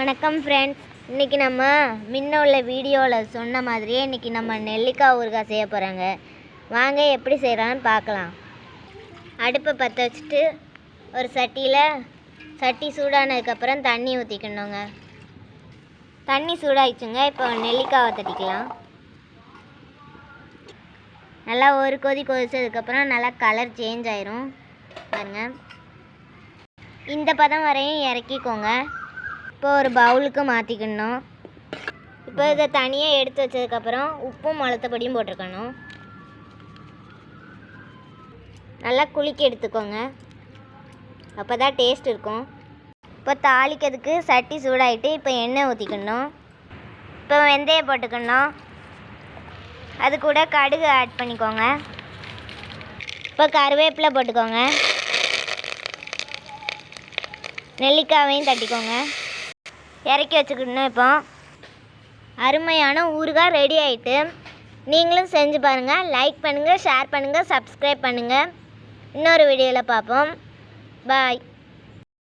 வணக்கம் ஃப்ரெண்ட்ஸ். இன்றைக்கி நம்ம முன்ன உள்ள வீடியோவில் சொன்ன மாதிரியே இன்றைக்கி நம்ம நெல்லிக்காய் ஊறுகாய் செய்ய போகிறாங்க. வாங்க எப்படி செய்கிறான்னு பார்க்கலாம். அடுப்பை பற்ற வச்சுட்டு ஒரு சட்டி சூடானதுக்கப்புறம் தண்ணி ஊற்றிக்கணுங்க. தண்ணி சூடாகிடுச்சுங்க. இப்போ நெல்லிக்காவை தட்டிக்கலாம். நல்லா ஒரு கொதிச்சதுக்கப்புறம் நல்லா கலர் சேஞ்ச் ஆயிரும் பாருங்கள். இந்த பதம் வரையும் இறக்கிக்கோங்க. இப்போ ஒரு பவுலுக்கு மாற்றிக்கணும். இப்போ இதை தனியாக எடுத்து வச்சதுக்கப்புறம் உப்பும் மிளகுத்தூளும் போட்டிருக்கணும். நல்லா குலுக்கி எடுத்துக்கோங்க, அப்போ தான் டேஸ்ட் இருக்கும். இப்போ தாளிக்கிறதுக்கு சட்டி சூடாகிட்டு இப்போ எண்ணெய் ஊற்றிக்கணும். இப்போ வெந்தயம் போட்டுக்கணும். அது கூட கடுகு ஆட் பண்ணிக்கோங்க. இப்போ கருவேப்பிலை போட்டுக்கோங்க. நெல்லிக்காவையும் தட்டிக்கோங்க. இறக்கி வச்சுக்கணும். இப்போ அருமையான ஊறுகாய் ரெடி ஆகிட்டு. நீங்களும் செஞ்சு பாருங்கள். லைக் பண்ணுங்கள், ஷேர் பண்ணுங்கள், சப்ஸ்கிரைப் பண்ணுங்கள். இன்னொரு வீடியோவில் பார்ப்போம். பாய்.